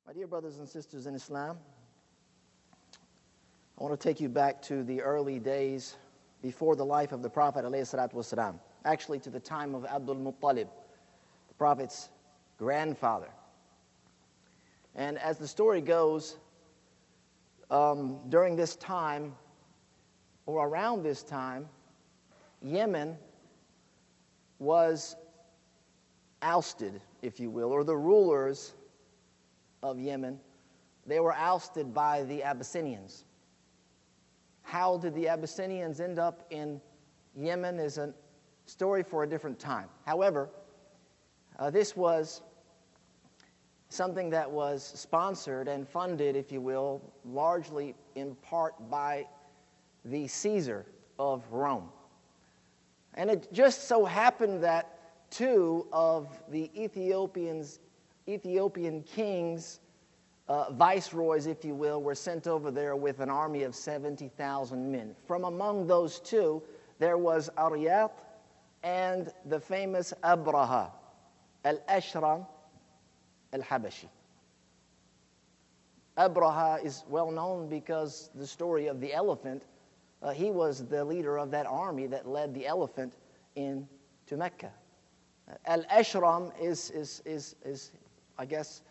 My dear brothers and sisters in Islam, I want to take you back to the early days before the life of the Prophet ﷺ, actually to the time of Abdul Muttalib, the Prophet's grandfather. And as the story goes, during this time, or around this time, Yemen was ousted, if you will, or the rulers of Yemen, they were ousted by the Abyssinians. How did the Abyssinians end up in Yemen is a story for a different time. However, this was something that was sponsored and funded, if you will, largely in part by the Caesar of Rome. And it just so happened that two of the Ethiopian kings, viceroys, if you will, were sent over there with an army of 70,000 men. From among those two, there was Aryat and the famous Abraha, al-Ashram al-Habashi. Abraha is well known because the story of the elephant, he was the leader of that army that led the elephant into Mecca. Al-Ashram is, I guess,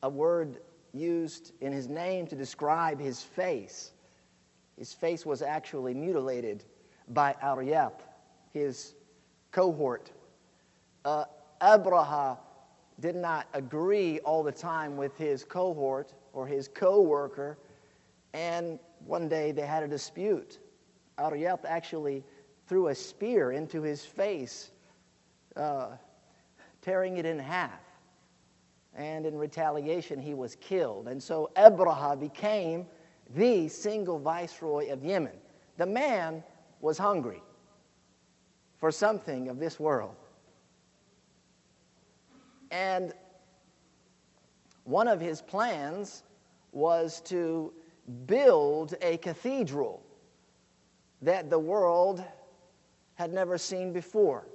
a word used in his name to describe his face. His face was actually mutilated by Aryat, his cohort. Abraha did not agree all the time with his cohort or his co-worker, and one day they had a dispute. Aryat actually threw a spear into his face, tearing it in half. And in retaliation, he was killed. And so Abraha became the single viceroy of Yemen. The man was hungry for something of this world. And one of his plans was to build a cathedral that the world had never seen before.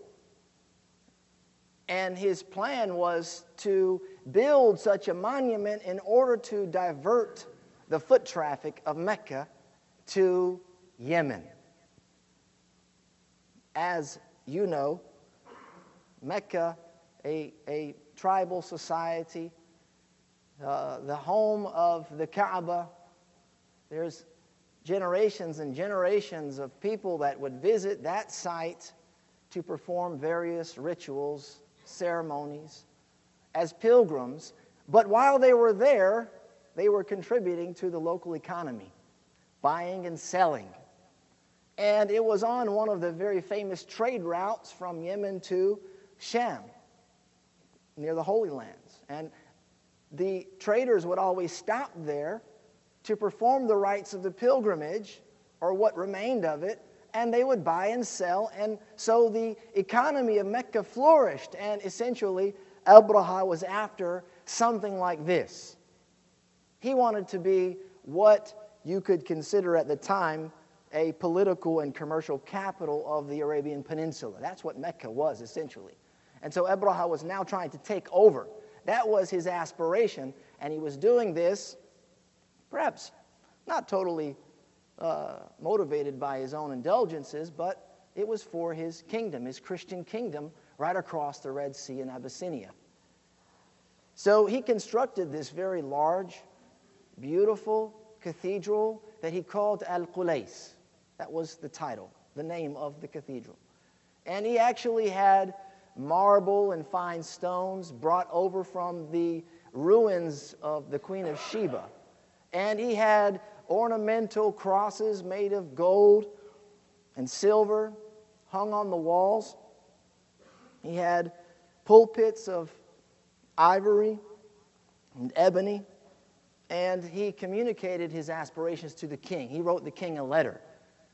And his plan was to build such a monument in order to divert the foot traffic of Mecca to Yemen. As you know, Mecca, a tribal society, the home of the Kaaba, there's generations and generations of people that would visit that site to perform various rituals, ceremonies, as pilgrims. But while they were there, they were contributing to the local economy, buying and selling. And it was on one of the very famous trade routes from Yemen to Sham, near the Holy Lands. And the traders would always stop there to perform the rites of the pilgrimage, or what remained of it, and they would buy and sell. And so the economy of Mecca flourished, and essentially Abraha was after something like this. He wanted to be what you could consider at the time a political and commercial capital of the Arabian Peninsula. That's what Mecca was, essentially. And so Abraha was now trying to take over. That was his aspiration, and he was doing this, perhaps not totally motivated by his own indulgences, but it was for his kingdom, his Christian kingdom, right across the Red Sea in Abyssinia. So he constructed this very large, beautiful cathedral that he called Al-Qulays. That was the title, the name of the cathedral. And he actually had marble and fine stones brought over from the ruins of the Queen of Sheba. And he had ornamental crosses made of gold and silver hung on the walls. He had pulpits of ivory and ebony, and he communicated his aspirations to the king. He wrote the king a letter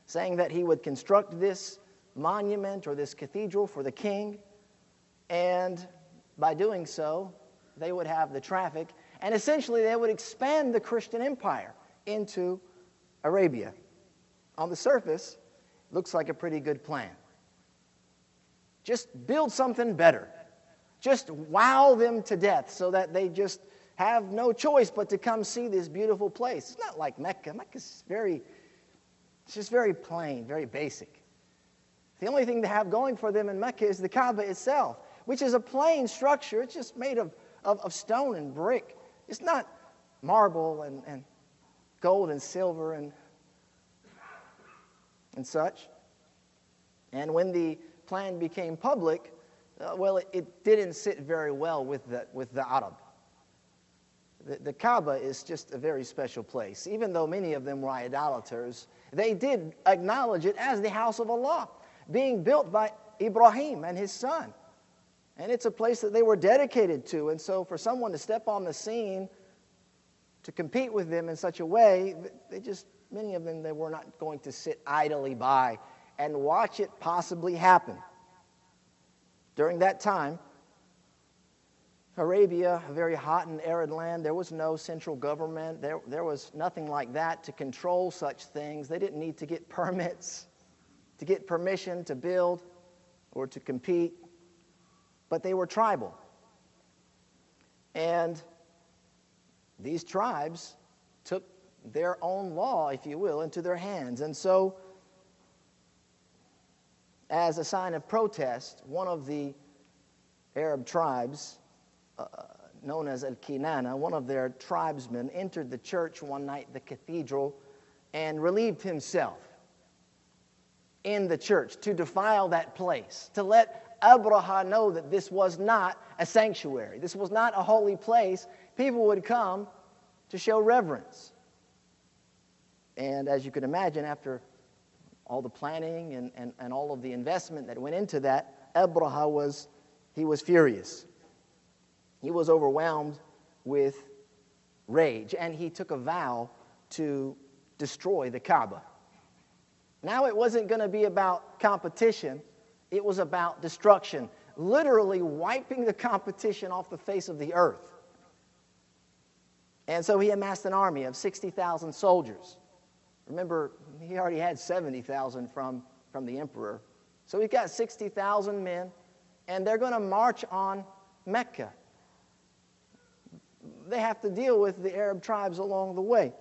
saying that he would construct this monument or this cathedral for the king, and by doing so, they would have the traffic, and essentially they would expand the Christian empire into Arabia. On the surface, looks like a pretty good plan. Just build something better. Just wow them to death so that they just have no choice but to come see this beautiful place. It's not like Mecca. Mecca's it's just very plain, very basic. The only thing they have going for them in Mecca is the Kaaba itself, which is a plain structure. It's just made of stone and brick. It's not marble and gold and silver and such. And when the plan became public, it didn't sit very well with the Arab. The Kaaba is just a very special place. Even though many of them were idolaters, they did acknowledge it as the house of Allah, being built by Ibrahim and his son. And it's a place that they were dedicated to. And so for someone to step on the scene to compete with them in such a way, many of them, they were not going to sit idly by and watch it possibly happen. During that time, Arabia, a very hot and arid land, there was no central government. There was nothing like that to control such things. They didn't need to get permits, to get permission to build or to compete. But they were tribal. And these tribes took their own law, if you will, into their hands. And so, as a sign of protest, one of the Arab tribes, known as Al-Kinana, one of their tribesmen, entered the church one night, the cathedral, and relieved himself in the church to defile that place, to let Abraha know that this was not a sanctuary. This was not a holy place. People would come to show reverence. And as you could imagine, after all the planning and all of the investment that went into that, Abraha was furious. He was overwhelmed with rage, and he took a vow to destroy the Kaaba. Now it wasn't going to be about competition, it was about destruction, literally wiping the competition off the face of the earth. And so he amassed an army of 60,000 soldiers. Remember, he already had 70,000 from the emperor. So he's got 60,000 men, and they're going to march on Mecca. They have to deal with the Arab tribes along the way.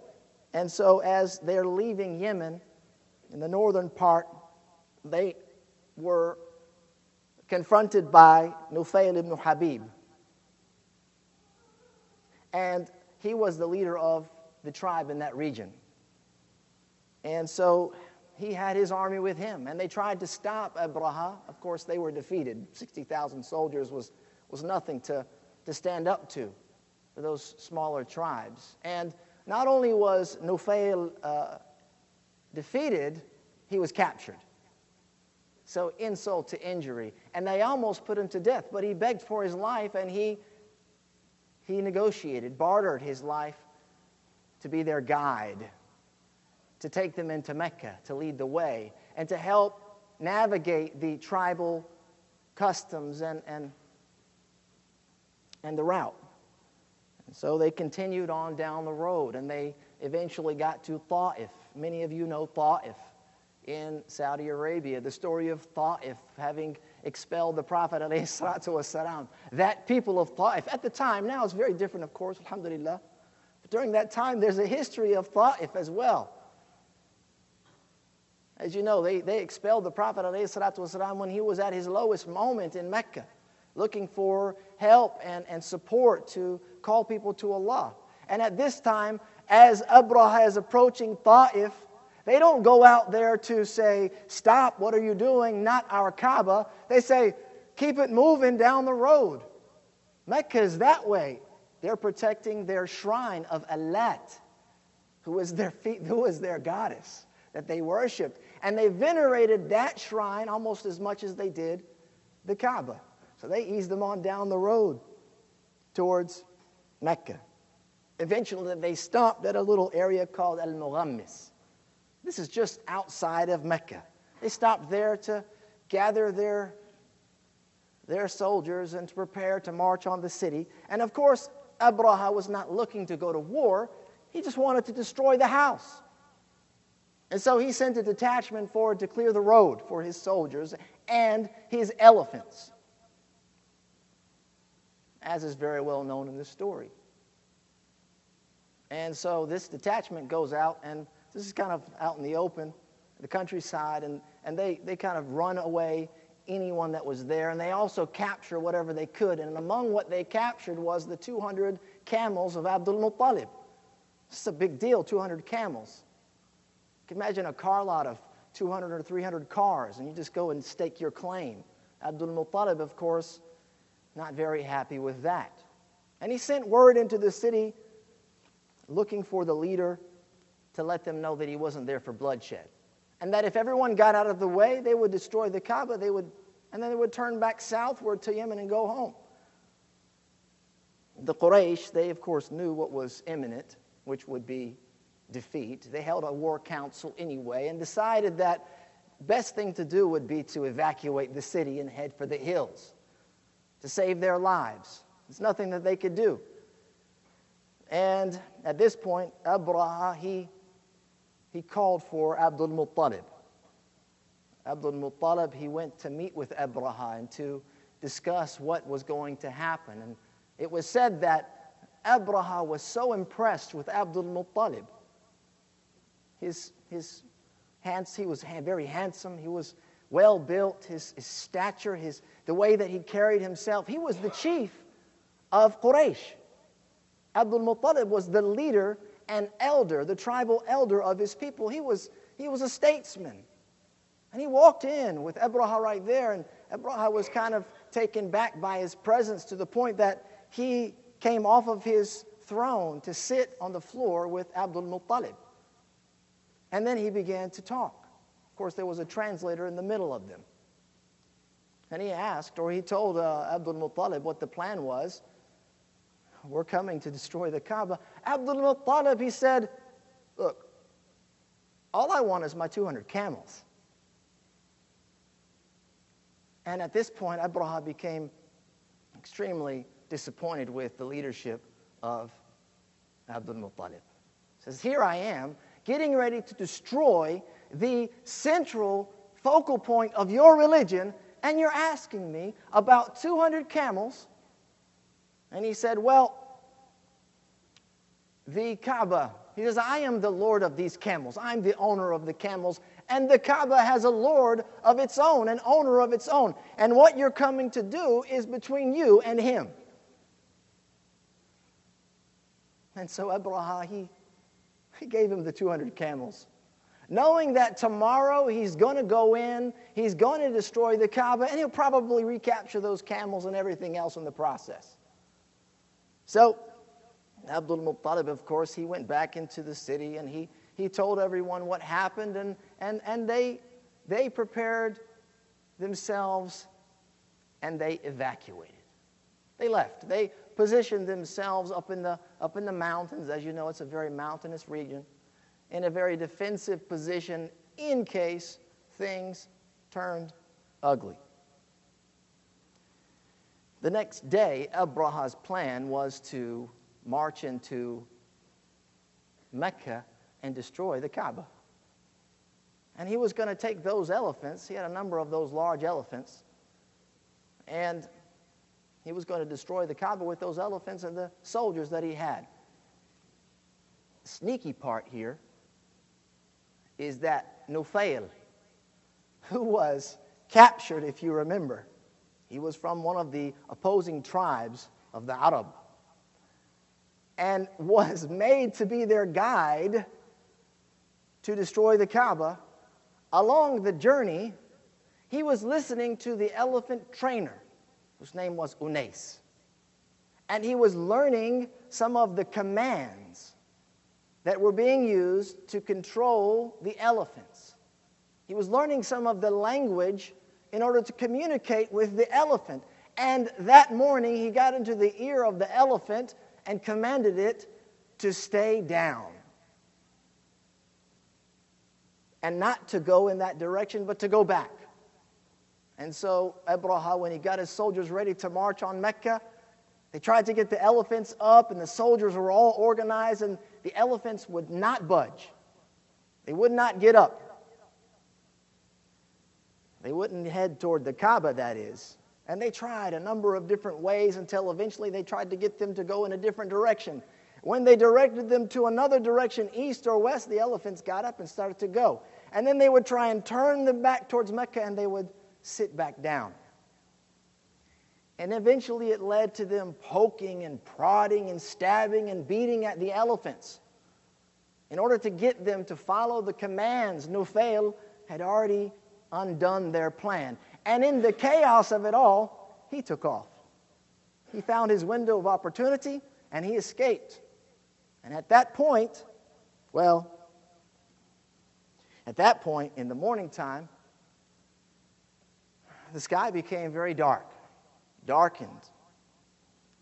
And so as they're leaving Yemen, in the northern part, they were confronted by Nufayl ibn Habib. And he was the leader of the tribe in that region. And so he had his army with him, and they tried to stop Abraha. Of course, they were defeated. 60,000 soldiers was nothing to stand up to for those smaller tribes. And not only was Nufayl defeated, he was captured. So insult to injury. And they almost put him to death, but he begged for his life, and he negotiated, bartered his life to be their guide, to take them into Mecca, to lead the way, and to help navigate the tribal customs and the route. And so they continued on down the road, and they eventually got to Ta'if. Many of you know Ta'if in Saudi Arabia, the story of Ta'if having expelled the Prophet ﷺ. That people of Ta'if, at the time, now it's very different, of course, alhamdulillah, but during that time there's a history of Ta'if as well. As you know, they expelled the Prophet ﷺ when he was at his lowest moment in Mecca, looking for help and support to call people to Allah. And at this time, as Abraha is approaching Ta'if, they don't go out there to say, stop, what are you doing? Not our Kaaba. They say, keep it moving down the road. Mecca is that way. They're protecting their shrine of Allat, who is their goddess that they worshipped. And they venerated that shrine almost as much as they did the Kaaba. So they eased them on down the road towards Mecca. Eventually they stopped at a little area called Al-Mughammis. This is just outside of Mecca. They stopped there to gather their soldiers and to prepare to march on the city. And of course, Abraha was not looking to go to war. He just wanted to destroy the house. And so he sent a detachment forward to clear the road for his soldiers and his elephants, as is very well known in this story. And so this detachment goes out, and this is kind of out in the open, the countryside, and they kind of run away anyone that was there, and they also capture whatever they could. And among what they captured was the 200 camels of Abdul Muttalib. This is a big deal, 200 camels. You can imagine a car lot of 200 or 300 cars, and you just go and stake your claim. Abdul Muttalib, of course, not very happy with that. And he sent word into the city looking for the leader to let them know that he wasn't there for bloodshed. And that if everyone got out of the way, they would destroy the Kaaba, and then they would turn back southward to Yemen and go home. The Quraysh, they of course knew what was imminent, which would be defeat. They held a war council anyway and decided that best thing to do would be to evacuate the city and head for the hills to save their lives. There's nothing that they could do. And at this point, Abraha, he called for Abdul Muttalib. Abdul Muttalib, he went to meet with Abraha and to discuss what was going to happen. And it was said that Abraha was so impressed with Abdul Muttalib. He was very handsome. He was well built. His stature, the way that he carried himself. He was the chief of Quraysh. Abdul Muttalib was the leader and elder, the tribal elder of his people. He was a statesman. And he walked in with Abraha right there, and Abraha was kind of taken back by his presence to the point that he came off of his throne to sit on the floor with Abdul Muttalib. And then he began to talk. Of course, there was a translator in the middle of them. And he told Abdul Muttalib what the plan was. We're coming to destroy the Kaaba. Abdul Muttalib, he said, look, all I want is my 200 camels. And at this point, Abraha became extremely disappointed with the leadership of Abdul Muttalib. He says, here I am, getting ready to destroy the central focal point of your religion, and you're asking me about 200 camels. And he said, well, the Kaaba, he says, I am the Lord of these camels. I'm the owner of the camels. And the Kaaba has a Lord of its own, an owner of its own. And what you're coming to do is between you and him. And so Abraha, he gave him the 200 camels, knowing that tomorrow he's going to go in, he's going to destroy the Kaaba, and he'll probably recapture those camels and everything else in the process. So Abdul Muttalib, of course, he went back into the city, and he told everyone what happened, and they prepared themselves, and they evacuated. They left. They positioned themselves up in the mountains. As you know, it's a very mountainous region, in a very defensive position in case things turned ugly. The next day, Abraha's plan was to march into Mecca and destroy the Kaaba. And he was going to take those elephants. He had a number of those large elephants. And he was going to destroy the Kaaba with those elephants and the soldiers that he had. The sneaky part here is that Nufail, who was captured, if you remember, he was from one of the opposing tribes of the Arab, and was made to be their guide to destroy the Kaaba. Along the journey, he was listening to the elephant trainer, whose name was Unais. And he was learning some of the commands that were being used to control the elephants. He was learning some of the language in order to communicate with the elephant. And that morning, he got into the ear of the elephant and commanded it to stay down. And not to go in that direction, but to go back. And so Abraha, when he got his soldiers ready to march on Mecca, they tried to get the elephants up, and the soldiers were all organized, and the elephants would not budge. They would not get up. They wouldn't head toward the Kaaba, that is. And they tried a number of different ways until eventually they tried to get them to go in a different direction. When they directed them to another direction, east or west, the elephants got up and started to go. And then they would try and turn them back towards Mecca, and they would sit back down. And eventually it led to them poking and prodding and stabbing and beating at the elephants in order to get them to follow the commands. Nufayl had already undone their plan. And in the chaos of it all, he took off. He found his window of opportunity, and he escaped. And at that point in the morning time, the sky became very dark, darkened,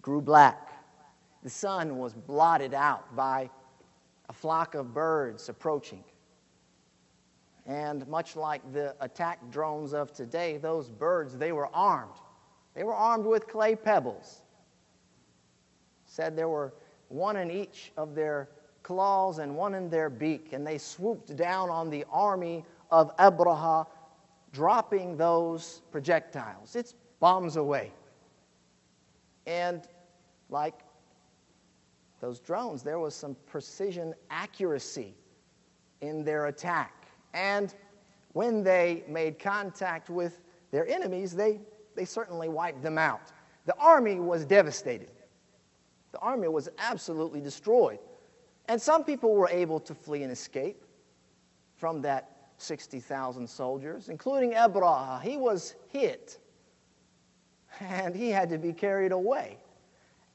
grew black. The sun was blotted out by a flock of birds approaching. And much like the attack drones of today, those birds, they were armed. They were armed with clay pebbles. Said there were one in each of their claws and one in their beak, and they swooped down on the army of Abraha, dropping those projectiles. It's bombs away. And like those drones, there was some precision accuracy in their attack. And when they made contact with their enemies, they certainly wiped them out. The army was devastated. The army was absolutely destroyed. And some people were able to flee and escape from that 60,000 soldiers, including Abraha. He was hit, and he had to be carried away.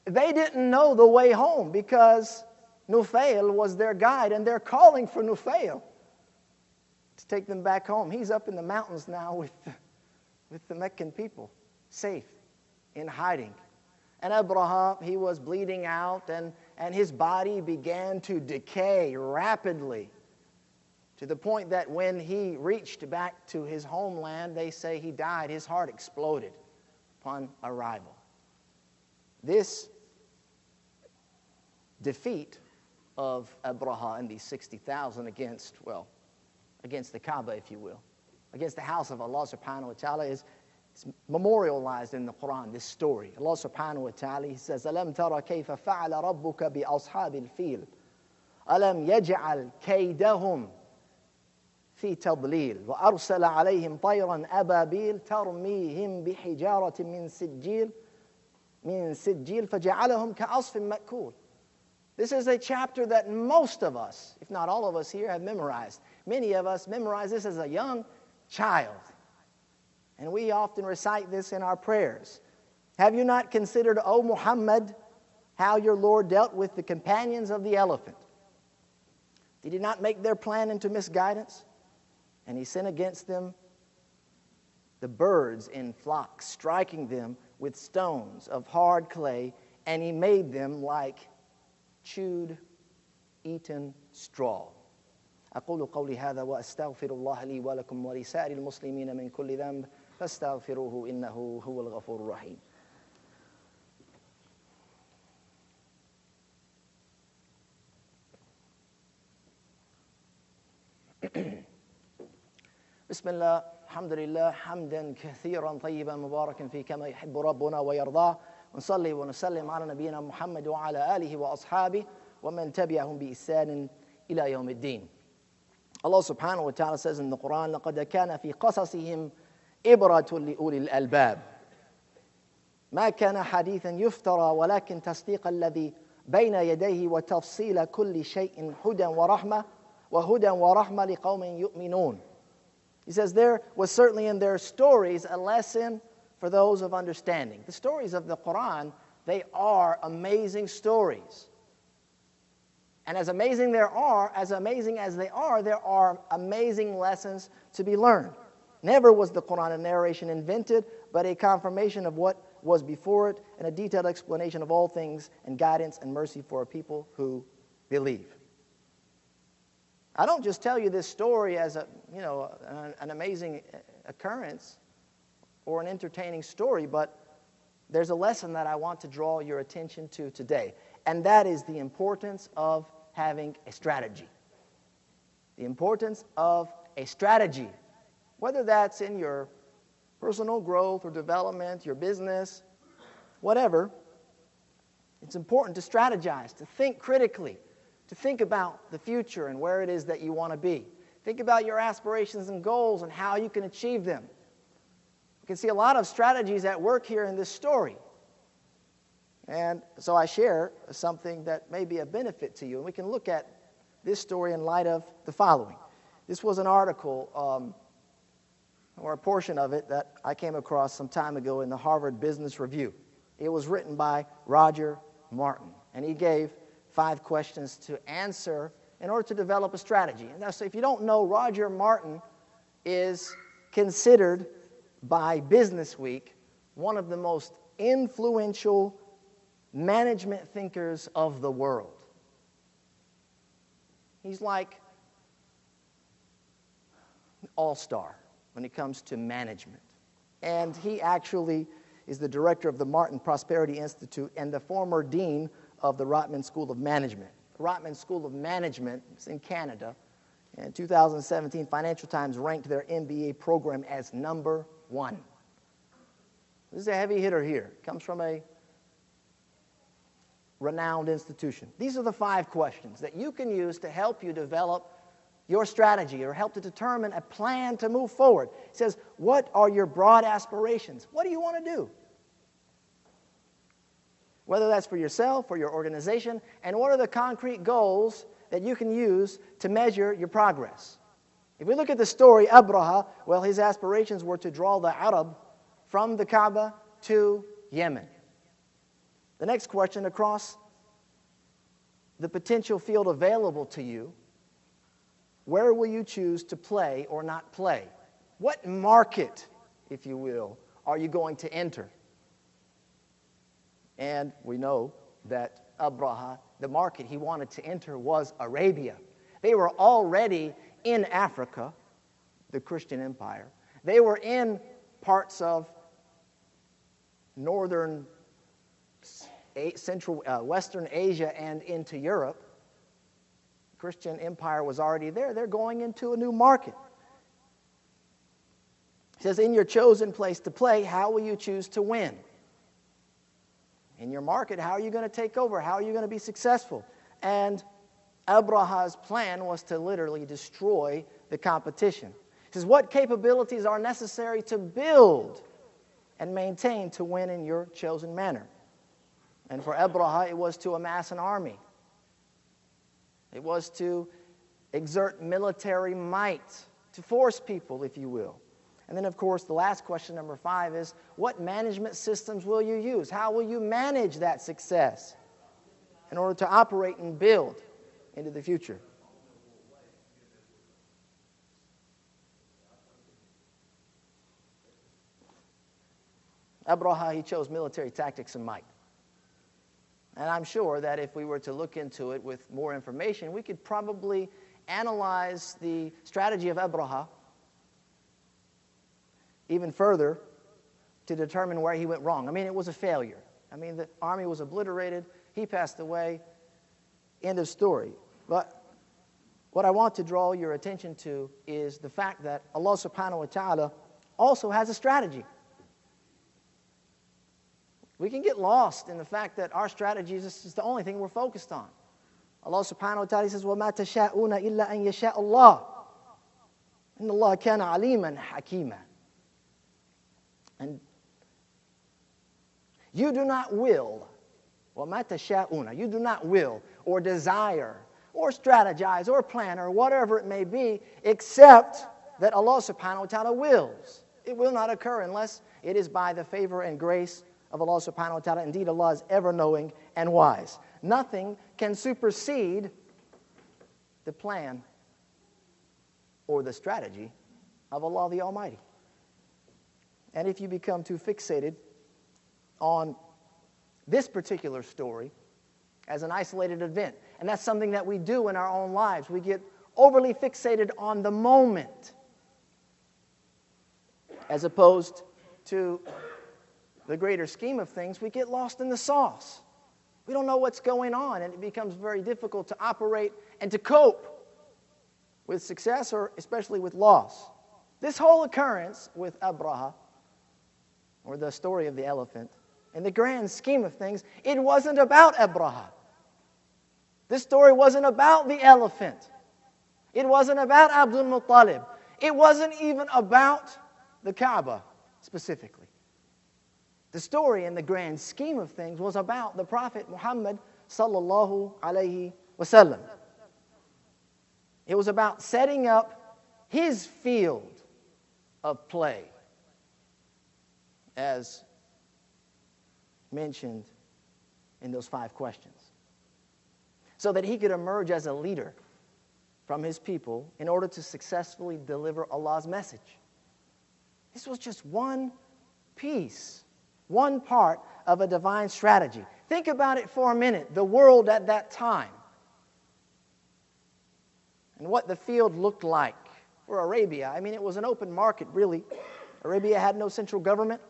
They didn't know the way home because Nufayl was their guide, and they're calling for Nufayl to take them back home. He's up in the mountains now with the Meccan people, safe, in hiding. And Abraha, he was bleeding out, and his body began to decay rapidly to the point that when he reached back to his homeland, they say he died. His heart exploded upon arrival. This defeat of Abraha and these 60,000 against the Kaaba, if you will, against the house of Allah subhanahu wa ta'ala is memorialized in the Quran, this story. Allah subhanahu wa ta'ala, He says, أَلَمْ تَرَ كَيْفَ فَعَلَ رَبُّكَ بِأَصْحَابِ الْفِيلِ أَلَمْ يَجْعَلْ كَيْدَهُمْ في تضليل وأرسل عليهم طيرا أبابيل ترميهم بحجارة من سجيل فجعلهم كعصف مأكول. This is a chapter that most of us, if not all of us here, have memorized. Many of us memorized this as a young child. And we often recite this in our prayers. Have you not considered, O Muhammad, how your Lord dealt with the companions of the elephant? Did He not make their plan into misguidance? And He sent against them the birds in flocks, striking them with stones of hard clay, and He made them like chewed, eaten straw. أقول قولي هذا وأستغفر الله لي ولكم ولسائر المسلمين من كل ذنب فاستغفروه إنه هو الغفور الرحيم. بسم الله الحمد لله حمدا كثيرا طيبا مباركا فيه كما يحب ربنا ويرضاه ونصلي ونسلم على نبينا محمد وعلى آله وأصحابه ومن تبعهم بإحسان إلى يوم الدين. Allah subhanahu wa ta'ala says in the Quran, لَقَدْ كَانَ فِي قَصَصِهِمْ إِبْرَةٌ لِأُولِي الْأَلْبَابِ ما كان حديثا يفترى ولكن تصديق الذي بين يديه وتفصيل كل شيء هدى ورحمة لقوم يؤمنون. He says there was certainly in their stories a lesson for those of understanding. The stories of the Quran, they are amazing stories. And as amazing as they are, there are amazing lessons to be learned. Never was the Quran a narration invented, but a confirmation of what was before it and a detailed explanation of all things and guidance and mercy for a people who believe. I don't just tell you this story as an amazing occurrence or an entertaining story, but there's a lesson that I want to draw your attention to today, and that is the importance of having a strategy. The importance of a strategy, whether that's in your personal growth or development, your business, whatever. It's important to strategize, to think critically, to think about the future and where it is that you want to be. Think about your aspirations and goals and how you can achieve them. You can see a lot of strategies at work here in this story. And so I share something that may be a benefit to you. And we can look at this story in light of the following. This was an article, or a portion of it, that I came across some time ago in the Harvard Business Review. It was written by Roger Martin, and he gave 5 questions to answer in order to develop a strategy. And so if you don't know, Roger Martin is considered by Business Week one of the most influential management thinkers of the world. He's like an all-star when it comes to management. And he actually is the director of the Martin Prosperity Institute and the former dean of the Rotman School of Management. The Rotman School of Management is in Canada. In 2017, Financial Times ranked their MBA program as #1. This is a heavy hitter here. It comes from a renowned institution. These are the 5 questions that you can use to help you develop your strategy or help to determine a plan to move forward. It says, what are your broad aspirations? What do you want to do? Whether that's for yourself or your organization, and what are the concrete goals that you can use to measure your progress? If we look at the story, Abraha, well, his aspirations were to draw the Arab from the Kaaba to Yemen. The next question, across the potential field available to you, where will you choose to play or not play? What market, if you will, are you going to enter? And we know that Abraha, the market he wanted to enter was Arabia. They were already in Africa, the Christian empire. They were in parts of northern, central, western Asia and into Europe. Christian empire was already there. They're going into a new market. It says, in your chosen place to play, how will you choose to win? In your market, how are you going to take over? How are you going to be successful? And Abraha's plan was to literally destroy the competition. He says, what capabilities are necessary to build and maintain to win in your chosen manner? And for Abraha, it was to amass an army. It was to exert military might, to force people, if you will. And then, of course, the last question, number 5, is what management systems will you use? How will you manage that success in order to operate and build into the future? Abraha, he chose military tactics and might. And I'm sure that if we were to look into it with more information, we could probably analyze the strategy of Abraha even further to determine where he went wrong. I mean, it was a failure. I mean, the army was obliterated. He passed away. End of story. But what I want to draw your attention to is the fact that Allah subhanahu wa ta'ala also has a strategy. We can get lost in the fact that our strategy is the only thing we're focused on. Allah subhanahu wa ta'ala says, وَمَا تَشَاءُونَ إِلَّا أَن يَشَاءَ اللَّهُ إِنَّ اللَّهَ كَانَ عَلِيمًا حَكِيمًا. And you do not will, وَمَا تَشَاءُونَ, you do not will or desire or strategize or plan or whatever it may be, except that Allah subhanahu wa ta'ala wills. It will not occur unless it is by the favor and grace of Allah subhanahu wa ta'ala. Indeed, Allah is ever-knowing and wise. Nothing can supersede the plan or the strategy of Allah the Almighty. And if you become too fixated on this particular story as an isolated event, and that's something that we do in our own lives, we get overly fixated on the moment as opposed to the greater scheme of things, we get lost in the sauce. We don't know what's going on, and it becomes very difficult to operate and to cope with success or especially with loss. This whole occurrence with Abraha, or the story of the elephant, in the grand scheme of things, it wasn't about Abraha. This story wasn't about the elephant. It wasn't about Abdul Muttalib. It wasn't even about the Kaaba specifically. The story in the grand scheme of things was about the Prophet Muhammad sallallahu alayhi wasallam. It was about setting up his field of play, as mentioned in those 5 questions, so that he could emerge as a leader from his people in order to successfully deliver Allah's message. This was just one piece, one part of a divine strategy. Think about it for a minute, the world at that time, and what the field looked like for Arabia. I mean, it was an open market, really. Arabia had no central government,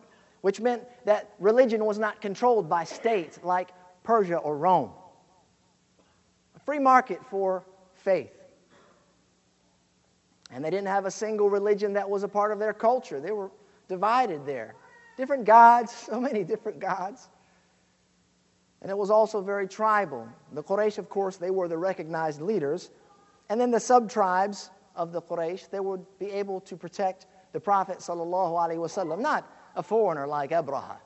which meant that religion was not controlled by states like Persia or Rome. A free market for faith. And they didn't have a single religion that was a part of their culture. They were divided there. Different gods, so many different gods. And it was also very tribal. The Quraysh, of course, they were the recognized leaders. And then the sub-tribes of the Quraysh, they would be able to protect the Prophet sallallahu alaihi wasallam, not a foreigner like Abraha.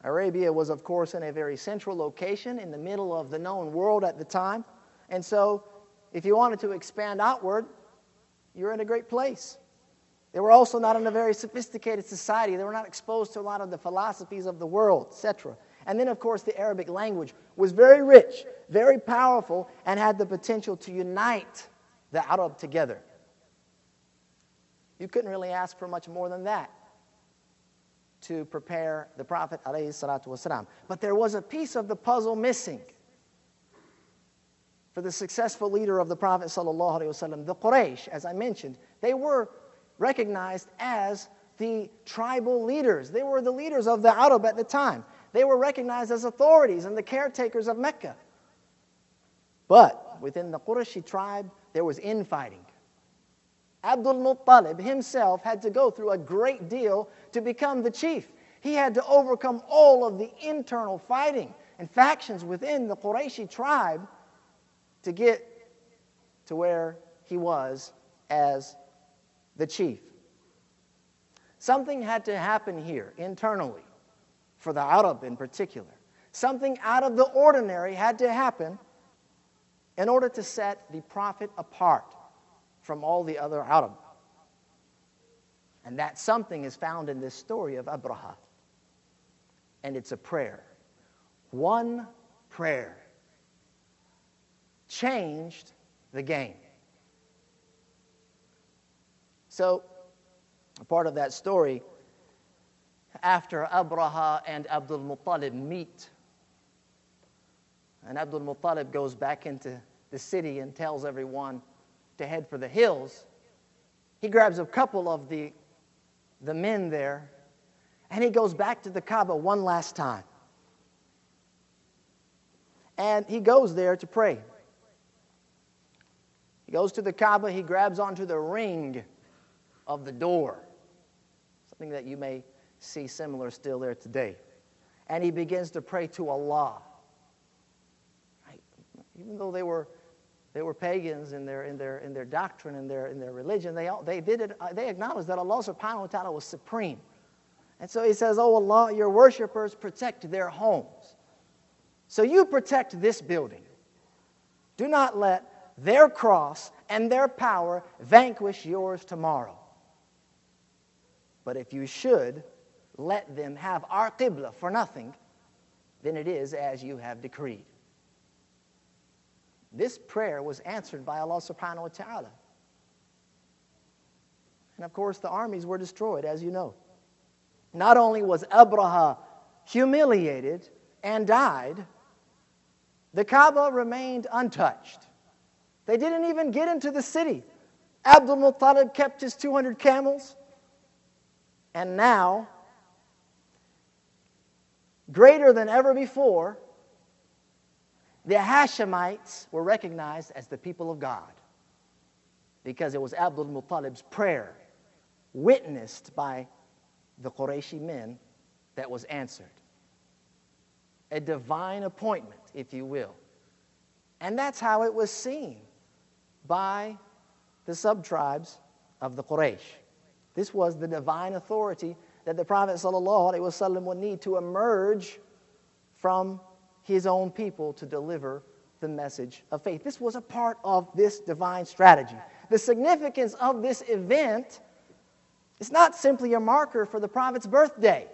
Arabia was, of course, in a very central location in the middle of the known world at the time. And so, if you wanted to expand outward, you're in a great place. They were also not in a very sophisticated society. They were not exposed to a lot of the philosophies of the world, etc. And then, of course, the Arabic language was very rich, very powerful, and had the potential to unite the Arab together. You couldn't really ask for much more than that to prepare the Prophet ﷺ. But there was a piece of the puzzle missing for the successful leader of the Prophet ﷺ. The Quraysh, as I mentioned, they were recognized as the tribal leaders. They were the leaders of the Arab at the time. They were recognized as authorities and the caretakers of Mecca. But within the Qurayshi tribe, there was infighting. Abdul Muttalib himself had to go through a great deal to become the chief. He had to overcome all of the internal fighting and factions within the Qurayshi tribe to get to where he was as the chief. Something had to happen here internally, for the Arab in particular. Something out of the ordinary had to happen in order to set the Prophet apart from all the other Arab. And that something is found in this story of Abraha. And it's a prayer. One prayer changed the game. So, a part of that story, after Abraha and Abdul Muttalib meet, and Abdul Muttalib goes back into the city and tells everyone to head for the hills, he grabs a couple of the men there, and he goes back to the Kaaba one last time. And he goes there to pray. He goes to the Kaaba, he grabs onto the ring of the door, something that you may see similar still there today. And he begins to pray to Allah. Right? Even though they were pagans in their doctrine and their religion, they acknowledged that Allah subhanahu wa ta'ala was supreme. And so he says, "Oh Allah, your worshipers protect their homes. So you protect this building. Do not let their cross and their power vanquish yours tomorrow. But if you should let them have our qibla for nothing, then it is as you have decreed." This prayer was answered by Allah subhanahu wa ta'ala. And of course, the armies were destroyed, as you know. Not only was Abraha humiliated and died, the Kaaba remained untouched. They didn't even get into the city. Abdul Muttalib kept his 200 camels. And now, greater than ever before, the Hashemites were recognized as the people of God, because it was Abdul Muttalib's prayer, witnessed by the Qurayshi men, that was answered. A divine appointment, if you will. And that's how it was seen by the sub-tribes of the Quraysh. This was the divine authority that the Prophet ﷺ would need to emerge from his own people to deliver the message of faith. This was a part of this divine strategy. The significance of this event is not simply a marker for the Prophet's birthday.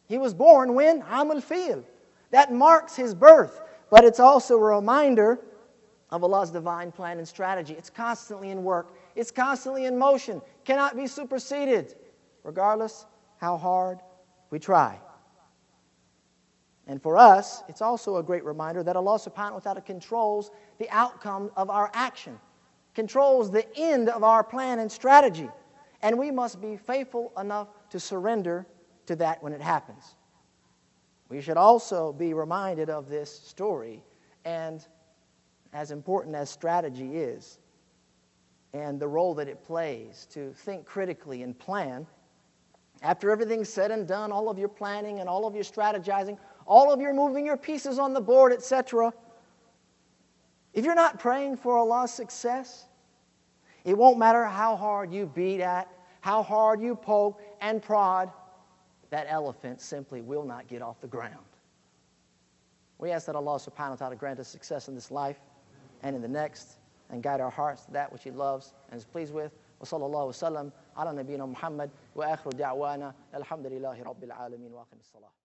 He was born when? Am al-Fil. That marks his birth. But it's also a reminder of Allah's divine plan and strategy. It's constantly in work. It's constantly in motion. Cannot be superseded, regardless how hard we try. And for us, it's also a great reminder that Allah subhanahu wa ta'ala controls the outcome of our action, controls the end of our plan and strategy. And we must be faithful enough to surrender to that when it happens. We should also be reminded of this story, and as important as strategy is, and the role that it plays to think critically and plan, after everything's said and done, all of your planning and all of your strategizing, all of your moving your pieces on the board, etc., if you're not praying for Allah's success, it won't matter how hard you beat at, how hard you poke and prod, that elephant simply will not get off the ground. We ask that Allah subhanahu wa ta'ala grant us success in this life and in the next, and guide our hearts to that which He loves and is pleased with. وصلى الله وسلم على نبينا محمد وآخر دعوانا الحمد لله رب العالمين وأقم الصلاة.